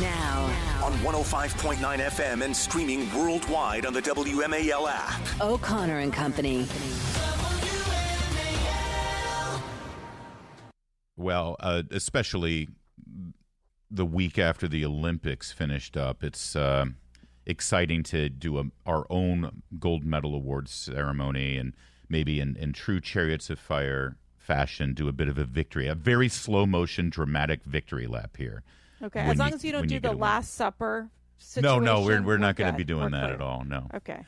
Now on 105.9 FM and streaming worldwide on the WMAL app. O'Connor and Company. Well, especially the week after the Olympics finished up, it's exciting to do our own gold medal awards ceremony and maybe in true Chariots of Fire fashion do a bit of a victory, a very slow motion dramatic victory lap here. Okay, as long as you don't do the Last Supper situation. No, we're not going to be doing that at all, no. Okay.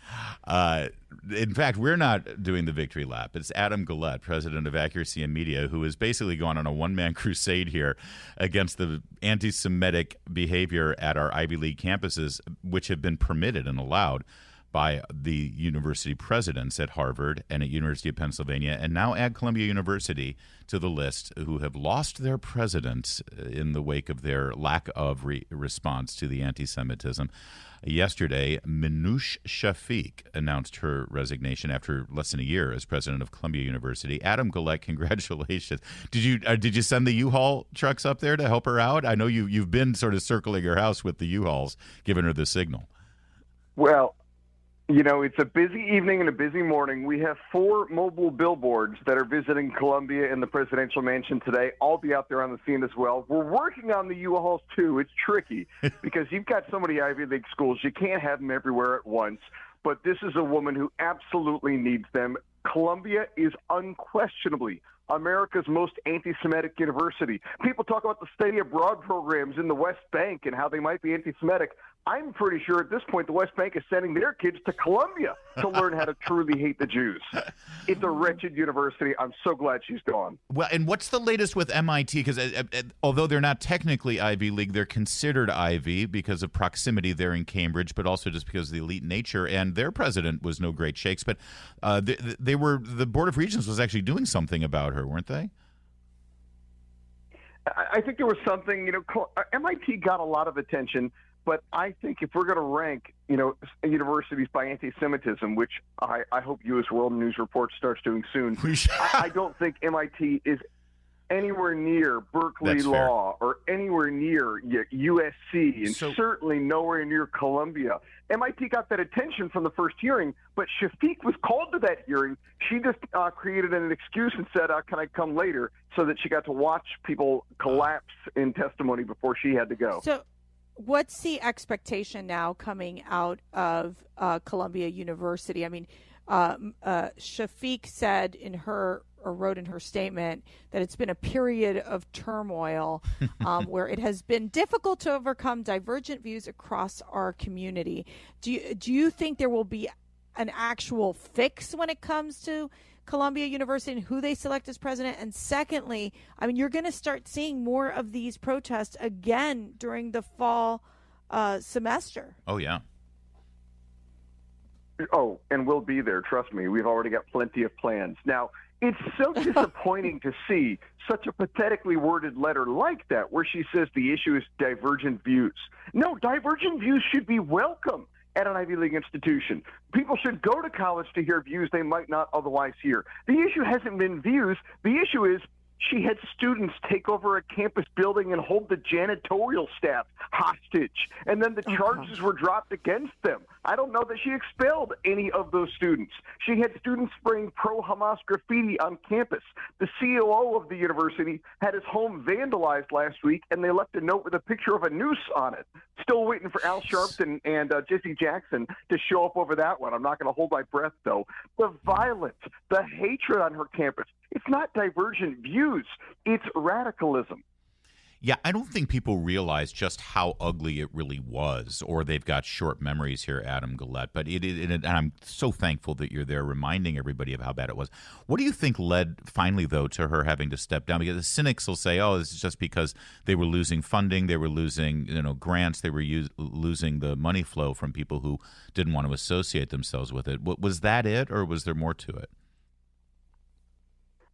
In fact, we're not doing the victory lap. It's Adam Guillette, president of Accuracy in Media, who has basically gone on a one-man crusade here against the anti-Semitic behavior at our Ivy League campuses, which have been permitted and allowed by the university presidents at Harvard and at University of Pennsylvania, and now add Columbia University to the list, who have lost their president in the wake of their lack of response to the anti-Semitism. Yesterday, Minouche Shafik announced her resignation after less than a year as president of Columbia University. Adam Guillette, congratulations. Did you send the U-Haul trucks up there to help her out? I know you've been sort of circling her house with the U-Hauls, giving her the signal. Well, you know, it's a busy evening and a busy morning. We have 4 mobile billboards that are visiting Columbia and the presidential mansion today. I'll be out there on the scene as well. We're working on the U-Hauls, too. It's tricky because you've got so many Ivy League schools. You can't have them everywhere at once. But this is a woman who absolutely needs them. Columbia is unquestionably America's most anti-Semitic university. People talk about the study abroad programs in the West Bank and how they might be anti-Semitic. I'm pretty sure at this point the West Bank is sending their kids to Columbia to learn how to truly hate the Jews. It's a wretched university. I'm so glad she's gone. Well, and what's the latest with MIT? Because although they're not technically Ivy League, they're considered Ivy because of proximity there in Cambridge, but also just because of the elite nature. And their president was no great shakes, but the Board of Regents was actually doing something about her, weren't they? I think there was something, MIT got a lot of attention. But I think if we're going to rank, universities by anti-Semitism, which I hope U.S. World News Report starts doing soon, I don't think MIT is anywhere near Berkeley Law or anywhere near USC, and certainly nowhere near Columbia. MIT got that attention from the first hearing, but Shafik was called to that hearing. She just created an excuse and said, can I come later, so that she got to watch people collapse in testimony before she had to go. So what's the expectation now coming out of Columbia University? I mean, Shafik said wrote in her statement that it's been a period of turmoil where it has been difficult to overcome divergent views across our community. Do you think there will be an actual fix when it comes to Columbia University and who they select as president? And secondly, I mean, you're going to start seeing more of these protests again during the fall semester. Oh, yeah. Oh, and we'll be there. Trust me. We've already got plenty of plans. Now, it's so disappointing to see such a pathetically worded letter like that, where she says the issue is divergent views. No, divergent views should be welcome at an Ivy League institution. People should go to college to hear views they might not otherwise hear. The issue hasn't been views. The issue is she had students take over a campus building and hold the janitorial staff hostage. And then the charges were dropped against them. I don't know that she expelled any of those students. She had students spraying pro-Hamas graffiti on campus. The COO of the university had his home vandalized last week, and they left a note with a picture of a noose on it. Still waiting for Al Sharpton and Jesse Jackson to show up over that one. I'm not going to hold my breath, though. The violence, the hatred on her campus, it's not divergent views. It's radicalism. Yeah, I don't think people realize just how ugly it really was, or they've got short memories here, Adam Guillette. But and I'm so thankful that you're there reminding everybody of how bad it was. What do you think led finally, though, to her having to step down? Because the cynics will say, oh, this is just because they were losing funding, they were losing grants, they were losing the money flow from people who didn't want to associate themselves with it. Was that it, or was there more to it?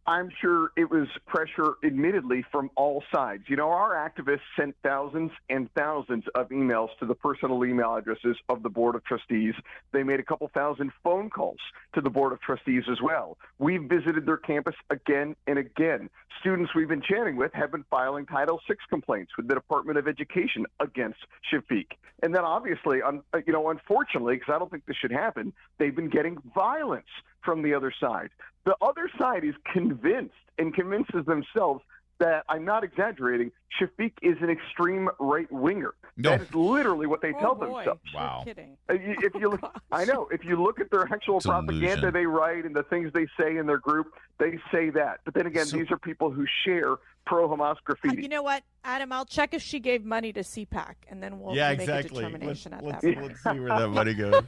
I'm sure it was pressure, admittedly, from all sides. Our activists sent thousands and thousands of emails to the personal email addresses of the Board of Trustees. They made a couple thousand phone calls to the Board of Trustees as well. We've visited their campus again and again. Students we've been chatting with have been filing Title VI complaints with the Department of Education against Shafik. And then obviously, unfortunately, because I don't think this should happen, they've been getting violence from the other side. The other side is convinced and convinces themselves that, I'm not exaggerating, Shafik is an extreme right-winger. No. That is literally what they tell themselves. Wow. You're kidding. If you look, I know. If you look at their actual propaganda they write and the things they say in their group, they say that. But then again, these are people who share pro-Hamas graffiti. You know what, Adam? I'll check if she gave money to CPAC, and then we'll make a determination at that point. Let's see where that money goes.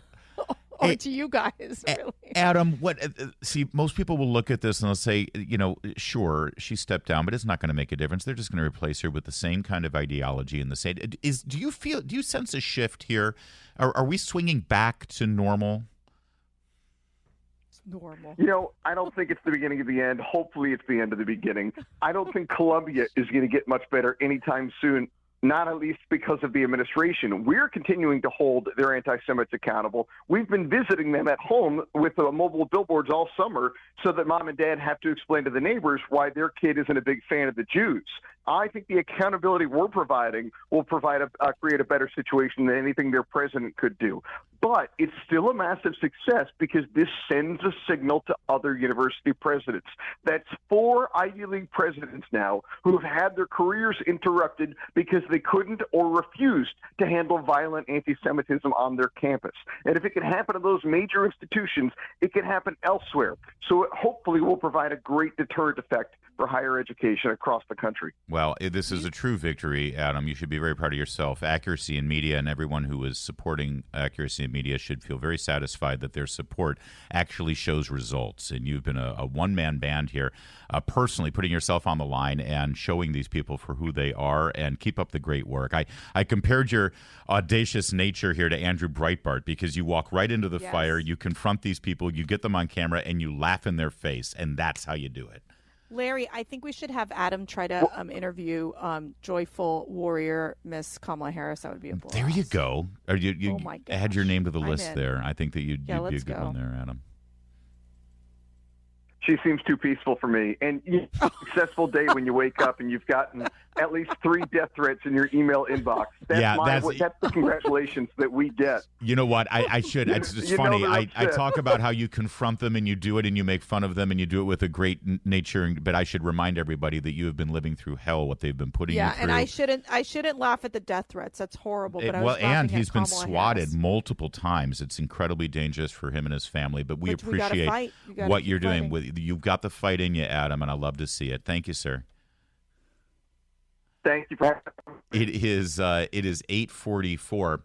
Or to you guys, really. Adam, see, most people will look at this and they'll say, sure, she stepped down, but it's not going to make a difference. They're just going to replace her with the same kind of ideology and the same. Do you sense a shift here? Are we swinging back to normal? Normal. I don't think it's the beginning of the end. Hopefully it's the end of the beginning. I don't think Columbia is going to get much better anytime soon, not at least because of the administration. We're continuing to hold their anti-Semites accountable. We've been visiting them at home with mobile billboards all summer so that mom and dad have to explain to the neighbors why their kid isn't a big fan of the Jews. I think the accountability we're providing will create a better situation than anything their president could do. But it's still a massive success because this sends a signal to other university presidents. That's 4 Ivy League presidents now who have had their careers interrupted because they couldn't or refused to handle violent anti-Semitism on their campus. And if it can happen to those major institutions, it can happen elsewhere. So it hopefully will provide a great deterrent effect for higher education across the country. Well, this is a true victory, Adam. You should be very proud of yourself. Accuracy in Media and everyone who is supporting Accuracy in Media should feel very satisfied that their support actually shows results. And you've been a one-man band here, personally putting yourself on the line and showing these people for who they are, and keep up the great work. I compared your audacious nature here to Andrew Breitbart, because you walk right into the fire, you confront these people, you get them on camera, and you laugh in their face, and that's how you do it. Larry, I think we should have Adam try to interview joyful warrior Miss Kamala Harris. That would be a blast. There you go. You oh my gosh. Add your name to the list there. I think that you'd be a good go. one there, Adam. She seems too peaceful for me. And successful day when you wake up and you've gotten at least 3 death threats in your email inbox. That's the congratulations that we get. You know what? I should. It's just funny. I talk about how you confront them and you do it and you make fun of them and you do it with a great nature. But I should remind everybody that you have been living through hell, what they've been putting you through. Yeah, and I shouldn't laugh at the death threats. That's horrible. But and he's been swatted Harris. multiple times. It's incredibly dangerous for him and his family. But we appreciate what you're doing. You've got the fight in you, Adam, and I love to see it. Thank you, sir. Thank you for having me. It is 8:44.